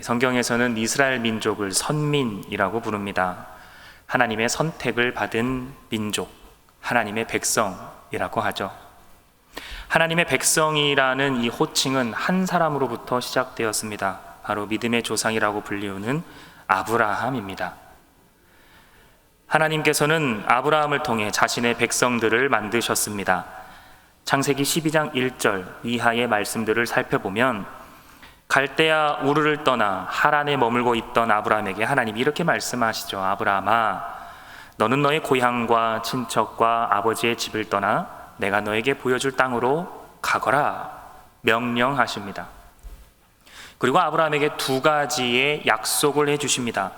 성경에서는 이스라엘 민족을 선민이라고 부릅니다. 하나님의 선택을 받은 민족, 하나님의 백성이라고 하죠. 하나님의 백성이라는 이 호칭은 한 사람으로부터 시작되었습니다. 바로 믿음의 조상이라고 불리우는 아브라함입니다. 하나님께서는 아브라함을 통해 자신의 백성들을 만드셨습니다. 창세기 12장 1절 이하의 말씀들을 살펴보면 갈대아 우르를 떠나 하란에 머물고 있던 아브라함에게 하나님이 이렇게 말씀하시죠. 아브라함아, 너는 너의 고향과 친척과 아버지의 집을 떠나 내가 너에게 보여줄 땅으로 가거라 명령하십니다. 그리고 아브라함에게 두 가지의 약속을 해주십니다.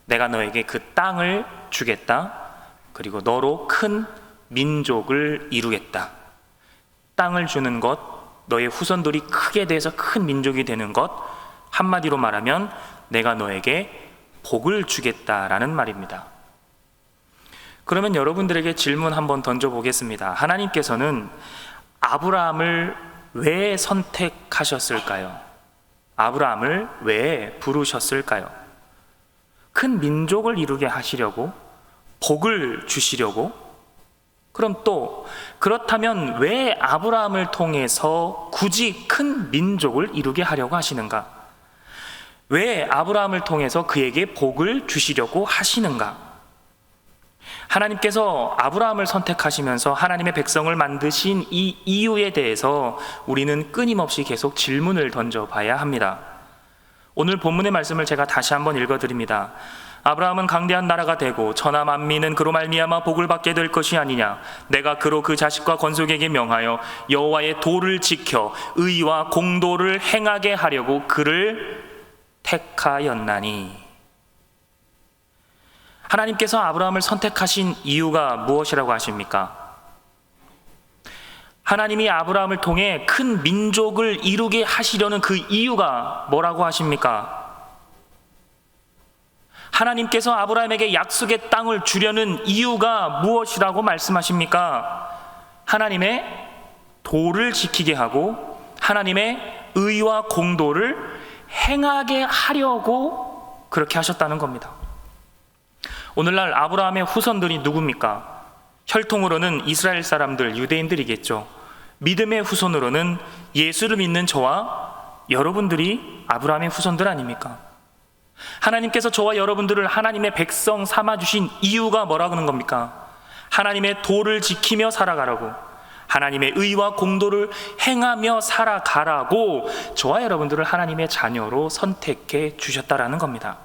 내가 너에게 그 땅을 주겠다. 그리고 너로 큰 민족을 이루겠다. 땅을 주는 것, 너의 후손들이 크게 돼서 큰 민족이 되는 것, 한마디로 말하면 내가 너에게 복을 주겠다라는 말입니다. 그러면 여러분들에게 질문 한번 던져보겠습니다. 하나님께서는 아브라함을 왜 선택하셨을까요? 아브라함을 왜 부르셨을까요? 큰 민족을 이루게 하시려고? 복을 주시려고? 그럼 또 그렇다면 왜 아브라함을 통해서 굳이 큰 민족을 이루게 하려고 하시는가? 왜 아브라함을 통해서 그에게 복을 주시려고 하시는가? 하나님께서 아브라함을 선택하시면서 하나님의 백성을 만드신 이 이유에 대해서 우리는 끊임없이 계속 질문을 던져봐야 합니다. 오늘 본문의 말씀을 제가 다시 한번 읽어드립니다. 아브라함은 강대한 나라가 되고 천하 만민은 그로 말미암아 복을 받게 될 것이 아니냐. 내가 그로 그 자식과 건속에게 명하여 여호와의 도를 지켜 의와 공도를 행하게 하려고 그를 택하였나니. 하나님께서 아브라함을 선택하신 이유가 무엇이라고 하십니까? 하나님이 아브라함을 통해 큰 민족을 이루게 하시려는 그 이유가 뭐라고 하십니까? 하나님께서 아브라함에게 약속의 땅을 주려는 이유가 무엇이라고 말씀하십니까? 하나님의 도를 지키게 하고 하나님의 의와 공도를 행하게 하려고 그렇게 하셨다는 겁니다. 오늘날 아브라함의 후손들이 누굽니까? 혈통으로는 이스라엘 사람들, 유대인들이겠죠. 믿음의 후손으로는 예수를 믿는 저와 여러분들이 아브라함의 후손들 아닙니까? 하나님께서 저와 여러분들을 하나님의 백성 삼아주신 이유가 뭐라고 하는 겁니까? 하나님의 도를 지키며 살아가라고, 하나님의 의와 공도를 행하며 살아가라고 저와 여러분들을 하나님의 자녀로 선택해 주셨다라는 겁니다.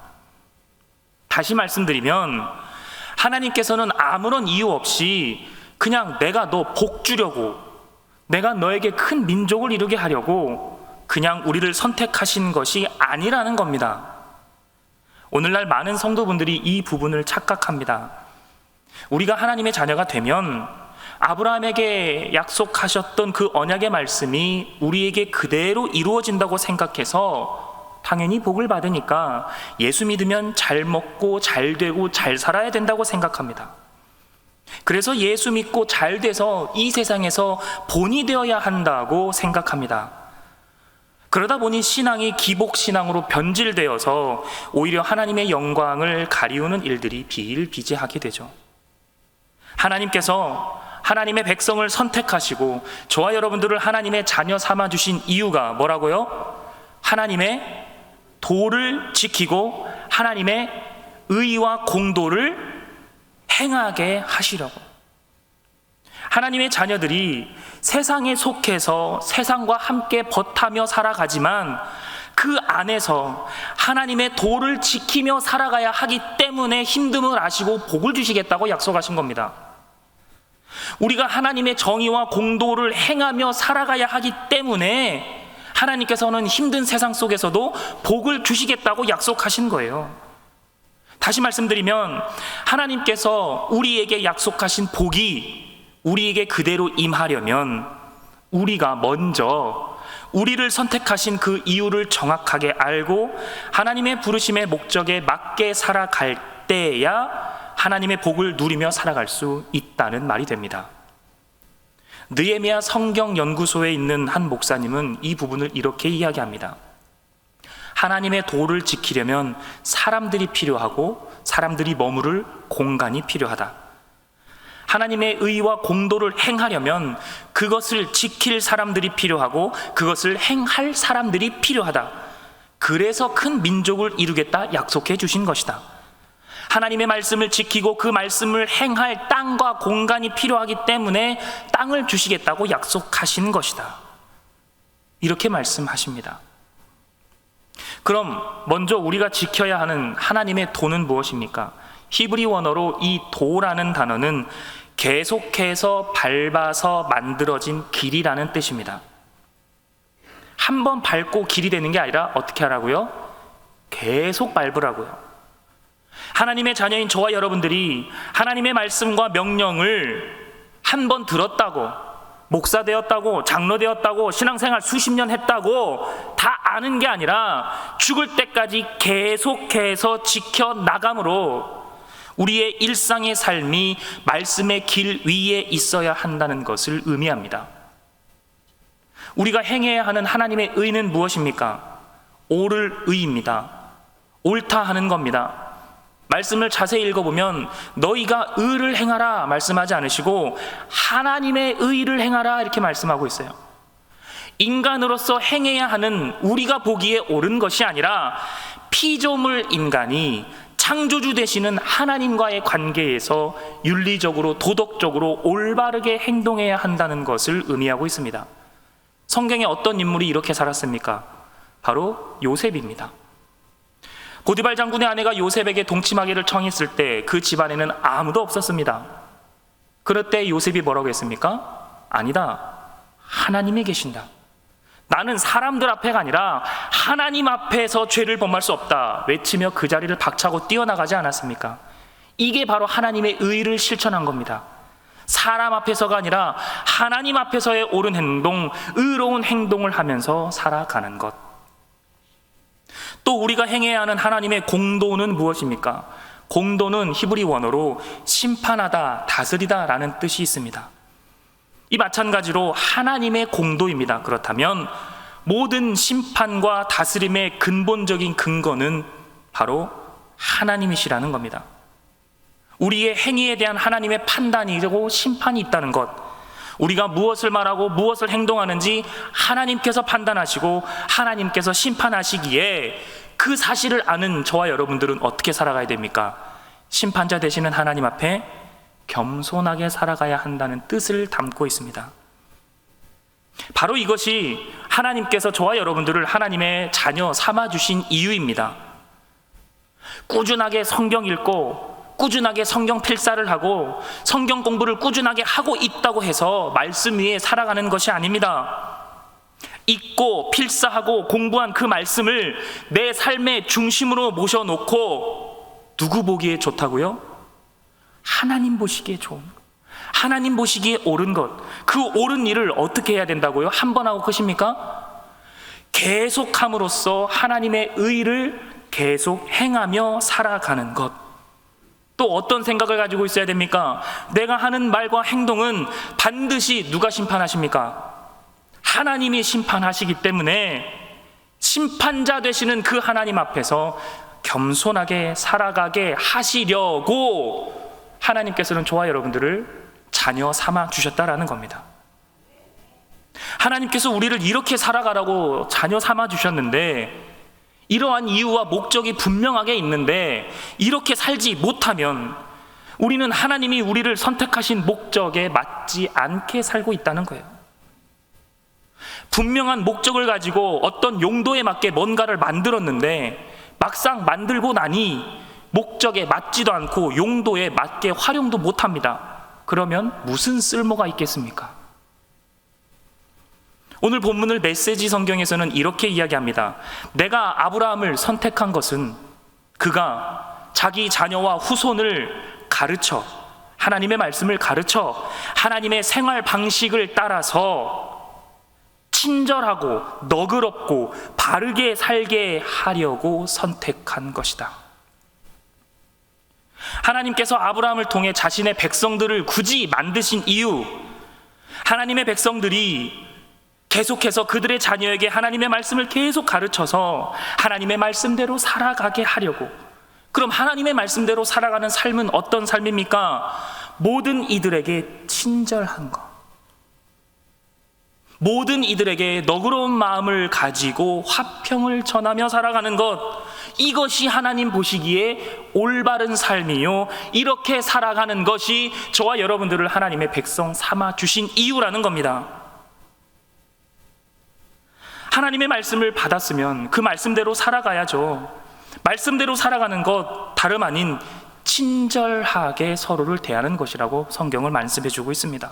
다시 말씀드리면 하나님께서는 아무런 이유 없이 그냥 내가 너 복 주려고, 내가 너에게 큰 민족을 이루게 하려고 그냥 우리를 선택하신 것이 아니라는 겁니다. 오늘날 많은 성도분들이 이 부분을 착각합니다. 우리가 하나님의 자녀가 되면 아브라함에게 약속하셨던 그 언약의 말씀이 우리에게 그대로 이루어진다고 생각해서 당연히 복을 받으니까 예수 믿으면 잘 먹고 잘 되고 잘 살아야 된다고 생각합니다. 그래서 예수 믿고 잘 돼서 이 세상에서 본이 되어야 한다고 생각합니다. 그러다 보니 신앙이 기복신앙으로 변질되어서 오히려 하나님의 영광을 가리우는 일들이 비일비재하게 되죠. 하나님께서 하나님의 백성을 선택하시고 저와 여러분들을 하나님의 자녀 삼아주신 이유가 뭐라고요? 하나님의 도를 지키고 하나님의 의와 공도를 행하게 하시려고. 하나님의 자녀들이 세상에 속해서 세상과 함께 버타며 살아가지만 그 안에서 하나님의 도를 지키며 살아가야 하기 때문에 힘듦을 아시고 복을 주시겠다고 약속하신 겁니다. 우리가 하나님의 정의와 공도를 행하며 살아가야 하기 때문에 하나님께서는 힘든 세상 속에서도 복을 주시겠다고 약속하신 거예요. 다시 말씀드리면 하나님께서 우리에게 약속하신 복이 우리에게 그대로 임하려면 우리가 먼저 우리를 선택하신 그 이유를 정확하게 알고 하나님의 부르심의 목적에 맞게 살아갈 때야 하나님의 복을 누리며 살아갈 수 있다는 말이 됩니다. 느헤미야 성경연구소에 있는 한 목사님은 이 부분을 이렇게 이야기합니다. 하나님의 도를 지키려면 사람들이 필요하고 사람들이 머무를 공간이 필요하다. 하나님의 의와 공도를 행하려면 그것을 지킬 사람들이 필요하고 그것을 행할 사람들이 필요하다. 그래서 큰 민족을 이루겠다 약속해 주신 것이다. 하나님의 말씀을 지키고 그 말씀을 행할 땅과 공간이 필요하기 때문에 땅을 주시겠다고 약속하신 것이다. 이렇게 말씀하십니다. 그럼 먼저 우리가 지켜야 하는 하나님의 도는 무엇입니까? 히브리 원어로 이 도라는 단어는 계속해서 밟아서 만들어진 길이라는 뜻입니다. 한 번 밟고 길이 되는 게 아니라 어떻게 하라고요? 계속 밟으라고요. 하나님의 자녀인 저와 여러분들이 하나님의 말씀과 명령을 한 번 들었다고, 목사 되었다고, 장로 되었다고, 신앙생활 수십 년 했다고 다 아는 게 아니라 죽을 때까지 계속해서 지켜나감으로 우리의 일상의 삶이 말씀의 길 위에 있어야 한다는 것을 의미합니다. 우리가 행해야 하는 하나님의 의는 무엇입니까? 옳을 의입니다. 옳다 하는 겁니다. 말씀을 자세히 읽어보면 너희가 의를 행하라 말씀하지 않으시고 하나님의 의를 행하라 이렇게 말씀하고 있어요. 인간으로서 행해야 하는 우리가 보기에 옳은 것이 아니라 피조물 인간이 창조주 되시는 하나님과의 관계에서 윤리적으로 도덕적으로 올바르게 행동해야 한다는 것을 의미하고 있습니다. 성경에 어떤 인물이 이렇게 살았습니까? 바로 요셉입니다. 보디발 장군의 아내가 요셉에게 동침하기를 청했을 때 그 집안에는 아무도 없었습니다. 그럴 때 요셉이 뭐라고 했습니까? 아니다, 하나님이 계신다. 나는 사람들 앞에가 아니라 하나님 앞에서 죄를 범할 수 없다 외치며 그 자리를 박차고 뛰어나가지 않았습니까? 이게 바로 하나님의 의를 실천한 겁니다. 사람 앞에서가 아니라 하나님 앞에서의 옳은 행동, 의로운 행동을 하면서 살아가는 것. 또 우리가 행해야 하는 하나님의 공도는 무엇입니까? 공도는 히브리 원어로 심판하다, 다스리다 라는 뜻이 있습니다. 이 마찬가지로 하나님의 공도입니다. 그렇다면 모든 심판과 다스림의 근본적인 근거는 바로 하나님이시라는 겁니다. 우리의 행위에 대한 하나님의 판단이고 심판이 있다는 것, 우리가 무엇을 말하고 무엇을 행동하는지 하나님께서 판단하시고 하나님께서 심판하시기에 그 사실을 아는 저와 여러분들은 어떻게 살아가야 됩니까? 심판자 되시는 하나님 앞에 겸손하게 살아가야 한다는 뜻을 담고 있습니다. 바로 이것이 하나님께서 저와 여러분들을 하나님의 자녀 삼아주신 이유입니다. 꾸준하게 성경 읽고 꾸준하게 성경 필사를 하고 성경 공부를 꾸준하게 하고 있다고 해서 말씀 위에 살아가는 것이 아닙니다. 읽고 필사하고 공부한 그 말씀을 내 삶의 중심으로 모셔놓고 누구 보기에 좋다고요? 하나님 보시기에 좋은 것, 하나님 보시기에 옳은 것, 그 옳은 일을 어떻게 해야 된다고요? 한 번 하고 끝입니까? 계속함으로써 하나님의 의를 계속 행하며 살아가는 것. 또 어떤 생각을 가지고 있어야 됩니까? 내가 하는 말과 행동은 반드시 누가 심판하십니까? 하나님이 심판하시기 때문에 심판자 되시는 그 하나님 앞에서 겸손하게 살아가게 하시려고 하나님께서는 저와 여러분들을 자녀 삼아 주셨다라는 겁니다. 하나님께서 우리를 이렇게 살아가라고 자녀 삼아 주셨는데 이러한 이유와 목적이 분명하게 있는데 이렇게 살지 못하면 우리는 하나님이 우리를 선택하신 목적에 맞지 않게 살고 있다는 거예요. 분명한 목적을 가지고 어떤 용도에 맞게 뭔가를 만들었는데 막상 만들고 나니 목적에 맞지도 않고 용도에 맞게 활용도 못합니다. 그러면 무슨 쓸모가 있겠습니까? 오늘 본문을 메시지 성경에서는 이렇게 이야기합니다. 내가 아브라함을 선택한 것은 그가 자기 자녀와 후손을 가르쳐, 하나님의 말씀을 가르쳐 하나님의 생활 방식을 따라서 친절하고 너그럽고 바르게 살게 하려고 선택한 것이다. 하나님께서 아브라함을 통해 자신의 백성들을 굳이 만드신 이유, 하나님의 백성들이 계속해서 그들의 자녀에게 하나님의 말씀을 계속 가르쳐서 하나님의 말씀대로 살아가게 하려고. 그럼 하나님의 말씀대로 살아가는 삶은 어떤 삶입니까? 모든 이들에게 친절한 것, 모든 이들에게 너그러운 마음을 가지고 화평을 전하며 살아가는 것, 이것이 하나님 보시기에 올바른 삶이요, 이렇게 살아가는 것이 저와 여러분들을 하나님의 백성 삼아 주신 이유라는 겁니다. 하나님의 말씀을 받았으면 그 말씀대로 살아가야죠. 말씀대로 살아가는 것 다름 아닌 친절하게 서로를 대하는 것이라고 성경을 말씀해 주고 있습니다.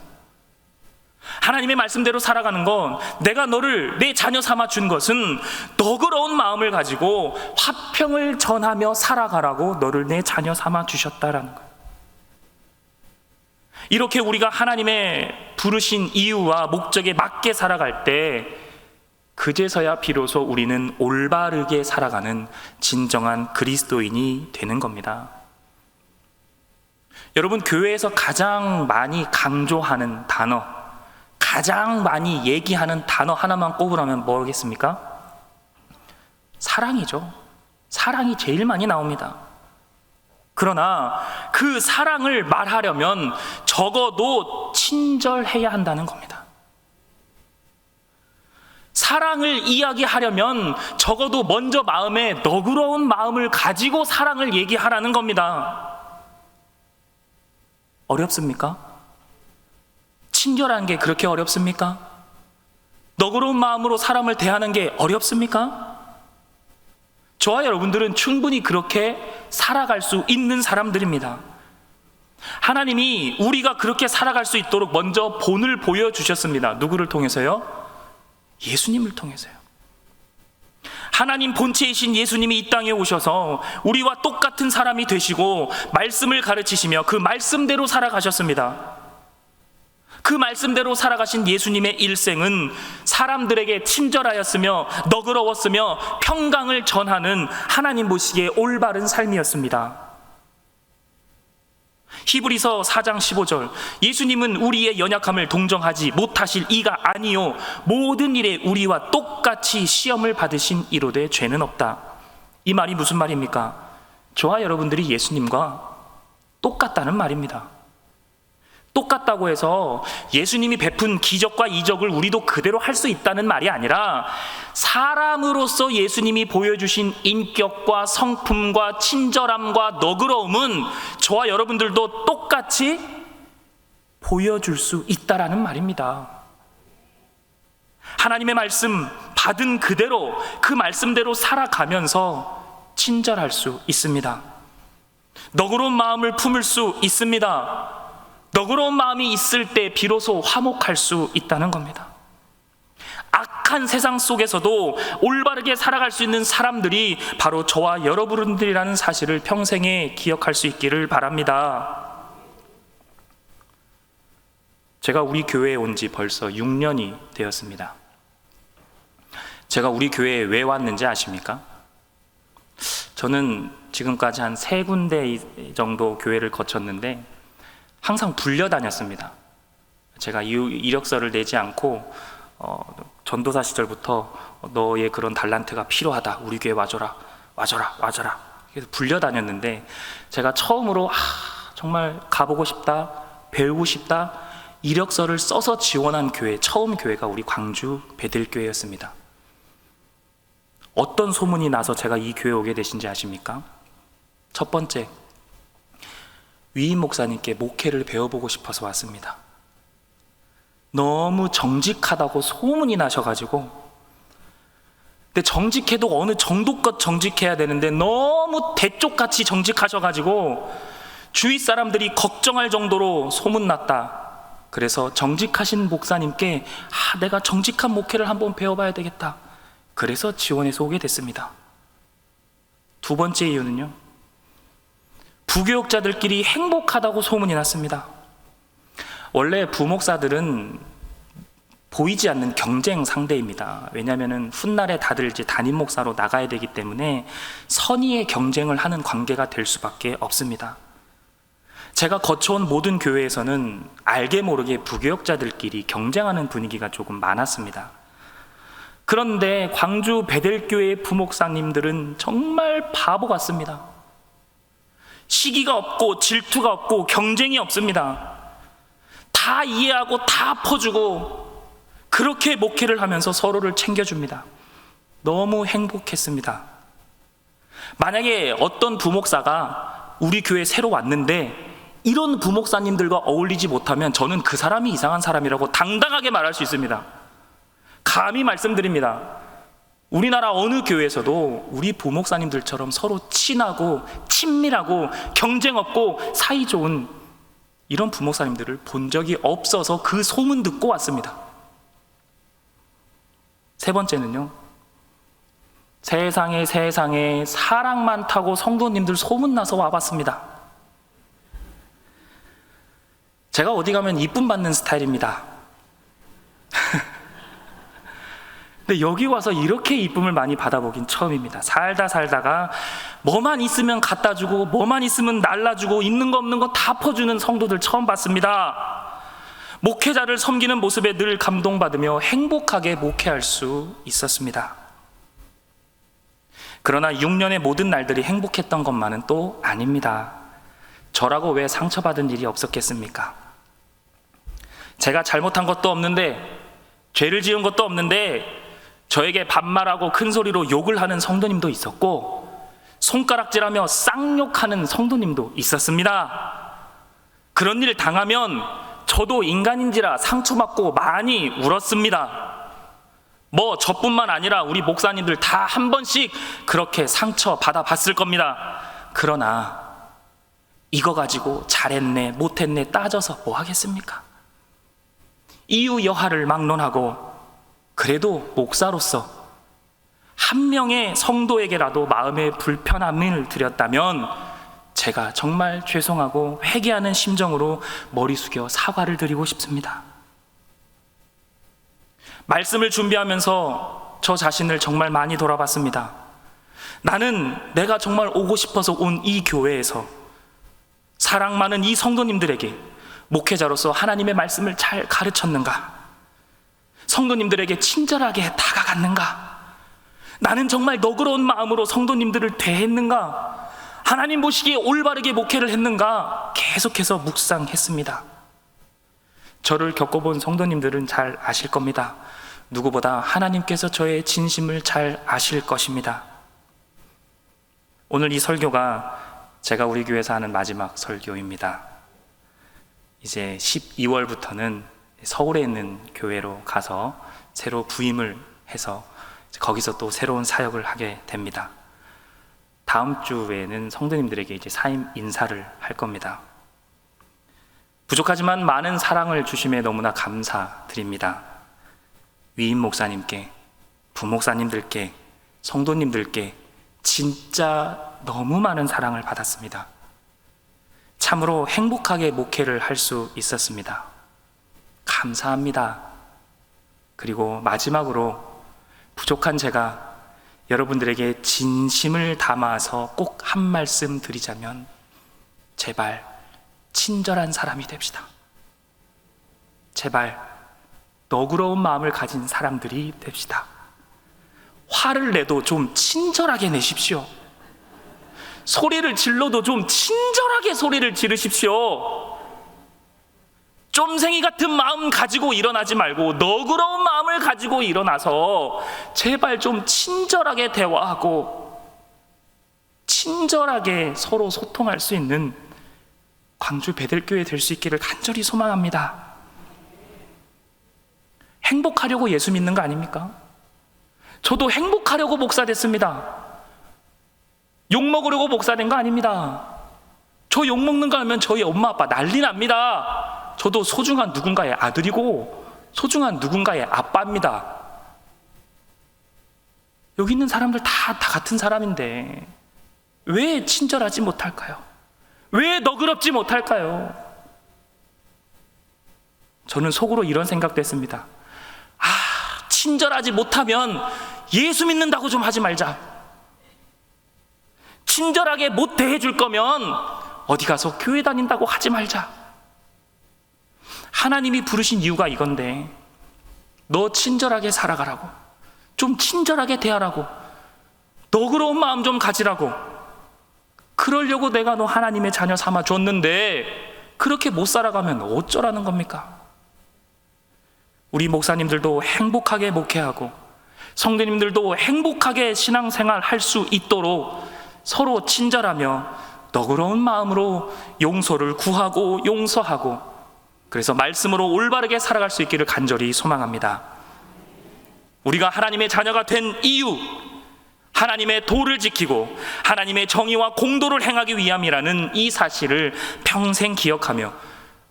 하나님의 말씀대로 살아가는 건, 내가 너를 내 자녀 삼아 준 것은 너그러운 마음을 가지고 화평을 전하며 살아가라고 너를 내 자녀 삼아 주셨다라는 거예요. 이렇게 우리가 하나님의 부르신 이유와 목적에 맞게 살아갈 때, 그제서야 비로소 우리는 올바르게 살아가는 진정한 그리스도인이 되는 겁니다. 여러분, 교회에서 가장 많이 강조하는 단어, 가장 많이 얘기하는 단어 하나만 꼽으라면 뭐겠습니까? 사랑이죠. 사랑이 제일 많이 나옵니다. 그러나 그 사랑을 말하려면 적어도 친절해야 한다는 겁니다. 사랑을 이야기하려면 적어도 먼저 마음에 너그러운 마음을 가지고 사랑을 얘기하라는 겁니다. 어렵습니까? 친절한 게 그렇게 어렵습니까? 너그러운 마음으로 사람을 대하는 게 어렵습니까? 저와 여러분들은 충분히 그렇게 살아갈 수 있는 사람들입니다. 하나님이 우리가 그렇게 살아갈 수 있도록 먼저 본을 보여주셨습니다. 누구를 통해서요? 예수님을 통해서요. 하나님 본체이신 예수님이 이 땅에 오셔서 우리와 똑같은 사람이 되시고 말씀을 가르치시며 그 말씀대로 살아가셨습니다. 그 말씀대로 살아가신 예수님의 일생은 사람들에게 친절하였으며 너그러웠으며 평강을 전하는 하나님 보시기에 올바른 삶이었습니다. 히브리서 4장 15절, 예수님은 우리의 연약함을 동정하지 못하실 이가 아니요 모든 일에 우리와 똑같이 시험을 받으신 이로되 죄는 없다. 이 말이 무슨 말입니까? 저와 여러분들이 예수님과 똑같다는 말입니다. 똑같다고 해서 예수님이 베푼 기적과 이적을 우리도 그대로 할 수 있다는 말이 아니라, 사람으로서 예수님이 보여주신 인격과 성품과 친절함과 너그러움은 저와 여러분들도 똑같이 보여줄 수 있다라는 말입니다. 하나님의 말씀 받은 그대로 그 말씀대로 살아가면서 친절할 수 있습니다. 너그러운 마음을 품을 수 있습니다. 너그러운 마음이 있을 때 비로소 화목할 수 있다는 겁니다. 악한 세상 속에서도 올바르게 살아갈 수 있는 사람들이 바로 저와 여러분들이라는 사실을 평생에 기억할 수 있기를 바랍니다. 제가 우리 교회에 온 지 벌써 6년이 되었습니다. 제가 우리 교회에 왜 왔는지 아십니까? 저는 지금까지 한 3군데 정도 교회를 거쳤는데 항상 불려다녔습니다. 제가 이력서를 내지 않고 전도사 시절부터 너의 그런 달란트가 필요하다, 우리 교회 와줘라 그래서 불려다녔는데, 제가 처음으로 정말 가보고 싶다, 배우고 싶다, 이력서를 써서 지원한 교회, 처음 교회가 우리 광주 베들교회였습니다. 어떤 소문이 나서 제가 이 교회에 오게 되신지 아십니까? 첫 번째, 위임 목사님께 목회를 배워보고 싶어서 왔습니다. 너무 정직하다고 소문이 나셔가지고, 근데 정직해도 어느 정도껏 정직해야 되는데 너무 대쪽같이 정직하셔가지고 주위 사람들이 걱정할 정도로 소문났다. 그래서 정직하신 목사님께 내가 정직한 목회를 한번 배워봐야 되겠다, 그래서 지원해서 오게 됐습니다. 두 번째 이유는요, 부교육자들끼리 행복하다고 소문이 났습니다. 원래 부목사들은 보이지 않는 경쟁 상대입니다. 왜냐하면 훗날에 다들 이제 담임 목사로 나가야 되기 때문에 선의의 경쟁을 하는 관계가 될 수밖에 없습니다. 제가 거쳐온 모든 교회에서는 알게 모르게 부교육자들끼리 경쟁하는 분위기가 조금 많았습니다. 그런데 광주 베델교회 부목사님들은 정말 바보 같습니다. 시기가 없고 질투가 없고 경쟁이 없습니다. 다 이해하고 다 퍼주고 그렇게 목회를 하면서 서로를 챙겨줍니다. 너무 행복했습니다. 만약에 어떤 부목사가 우리 교회에 새로 왔는데 이런 부목사님들과 어울리지 못하면 저는 그 사람이 이상한 사람이라고 당당하게 말할 수 있습니다. 감히 말씀드립니다. 우리나라 어느 교회에서도 우리 부목사님들처럼 서로 친하고 친밀하고 경쟁 없고 사이 좋은 이런 부목사님들을 본 적이 없어서 그 소문 듣고 왔습니다. 세 번째는요, 세상에 사랑 많다고 성도님들 소문나서 와봤습니다. 제가 어디 가면 이쁨 받는 스타일입니다. 근데 여기 와서 이렇게 이쁨을 많이 받아보긴 처음입니다. 살다가 뭐만 있으면 갖다 주고 뭐만 있으면 날라주고 있는 거 없는 거 다 퍼주는 성도들 처음 봤습니다. 목회자를 섬기는 모습에 늘 감동받으며 행복하게 목회할 수 있었습니다. 그러나 6년의 모든 날들이 행복했던 것만은 또 아닙니다. 저라고 왜 상처받은 일이 없었겠습니까? 제가 잘못한 것도 없는데, 죄를 지은 것도 없는데 저에게 반말하고 큰 소리로 욕을 하는 성도님도 있었고, 손가락질하며 쌍욕하는 성도님도 있었습니다. 그런 일 당하면 저도 인간인지라 상처받고 많이 울었습니다. 뭐 저뿐만 아니라 우리 목사님들 다 한 번씩 그렇게 상처 받아봤을 겁니다. 그러나 이거 가지고 잘했네 못했네 따져서 뭐 하겠습니까? 이유 여하를 막론하고 그래도 목사로서 한 명의 성도에게라도 마음의 불편함을 드렸다면 제가 정말 죄송하고 회개하는 심정으로 머리 숙여 사과를 드리고 싶습니다. 말씀을 준비하면서 저 자신을 정말 많이 돌아봤습니다. 나는 내가 정말 오고 싶어서 온 이 교회에서 사랑 많은 이 성도님들에게 목회자로서 하나님의 말씀을 잘 가르쳤는가? 성도님들에게 친절하게 다가갔는가? 나는 정말 너그러운 마음으로 성도님들을 대했는가? 하나님 보시기에 올바르게 목회를 했는가? 계속해서 묵상했습니다. 저를 겪어본 성도님들은 잘 아실 겁니다. 누구보다 하나님께서 저의 진심을 잘 아실 것입니다. 오늘 이 설교가 제가 우리 교회에서 하는 마지막 설교입니다. 이제 12월부터는 서울에 있는 교회로 가서 새로 부임을 해서 거기서 또 새로운 사역을 하게 됩니다. 다음 주에는 성도님들에게 이제 사임 인사를 할 겁니다. 부족하지만 많은 사랑을 주심에 너무나 감사드립니다. 위임 목사님께, 부목사님들께, 성도님들께 진짜 너무 많은 사랑을 받았습니다. 참으로 행복하게 목회를 할 수 있었습니다. 감사합니다. 그리고 마지막으로 부족한 제가 여러분들에게 진심을 담아서 꼭 한 말씀 드리자면, 제발 친절한 사람이 됩시다. 제발 너그러운 마음을 가진 사람들이 됩시다. 화를 내도 좀 친절하게 내십시오. 소리를 질러도 좀 친절하게 소리를 지르십시오. 쫌생이 같은 마음 가지고 일어나지 말고 너그러운 마음을 가지고 일어나서 제발 좀 친절하게 대화하고 친절하게 서로 소통할 수 있는 광주 베델교회 될 수 있기를 간절히 소망합니다. 행복하려고 예수 믿는 거 아닙니까? 저도 행복하려고 목사 됐습니다. 욕 먹으려고 목사 된 거 아닙니다. 저 욕 먹는 거 하면 저희 엄마 아빠 난리 납니다. 저도 소중한 누군가의 아들이고 소중한 누군가의 아빠입니다. 여기 있는 사람들 다 같은 사람인데 왜 친절하지 못할까요? 왜 너그럽지 못할까요? 저는 속으로 이런 생각도 했습니다. 친절하지 못하면 예수 믿는다고 좀 하지 말자. 친절하게 못 대해줄 거면 어디 가서 교회 다닌다고 하지 말자. 하나님이 부르신 이유가 이건데, 너 친절하게 살아가라고, 좀 친절하게 대하라고, 너그러운 마음 좀 가지라고, 그러려고 내가 너 하나님의 자녀 삼아 줬는데 그렇게 못 살아가면 어쩌라는 겁니까? 우리 목사님들도 행복하게 목회하고 성도님들도 행복하게 신앙생활 할 수 있도록 서로 친절하며 너그러운 마음으로 용서를 구하고 용서하고, 그래서 말씀으로 올바르게 살아갈 수 있기를 간절히 소망합니다. 우리가 하나님의 자녀가 된 이유, 하나님의 도를 지키고 하나님의 정의와 공도를 행하기 위함이라는 이 사실을 평생 기억하며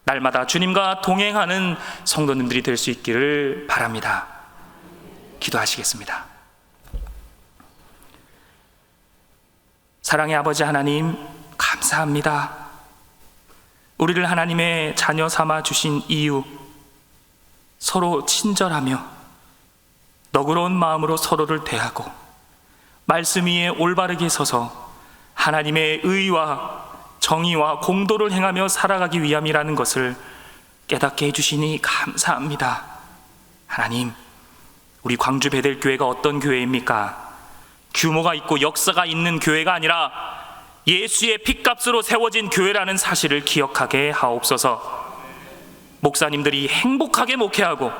날마다 주님과 동행하는 성도님들이 될 수 있기를 바랍니다. 기도하시겠습니다. 사랑의 아버지 하나님, 감사합니다. 우리를 하나님의 자녀 삼아 주신 이유, 서로 친절하며 너그러운 마음으로 서로를 대하고 말씀 위에 올바르게 서서 하나님의 의와 정의와 공도를 행하며 살아가기 위함이라는 것을 깨닫게 해주시니 감사합니다. 하나님, 우리 광주 베델교회가 어떤 교회입니까? 규모가 있고 역사가 있는 교회가 아니라 예수의 핏값으로 세워진 교회라는 사실을 기억하게 하옵소서. 목사님들이 행복하게 목회하고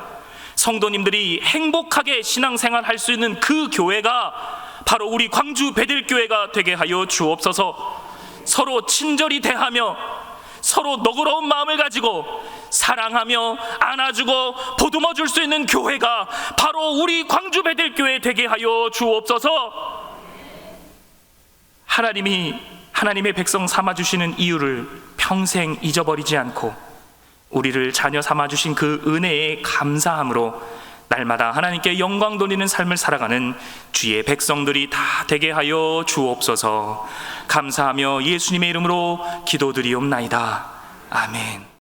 성도님들이 행복하게 신앙생활 할 수 있는 그 교회가 바로 우리 광주 베델교회가 되게 하여 주옵소서. 서로 친절히 대하며 서로 너그러운 마음을 가지고 사랑하며 안아주고 보듬어 줄 수 있는 교회가 바로 우리 광주 베델교회 되게 하여 주옵소서. 하나님이 하나님의 백성 삼아주시는 이유를 평생 잊어버리지 않고 우리를 자녀 삼아주신 그 은혜에 감사함으로 날마다 하나님께 영광 돌리는 삶을 살아가는 주의 백성들이 다 되게 하여 주옵소서. 감사하며 예수님의 이름으로 기도드리옵나이다. 아멘.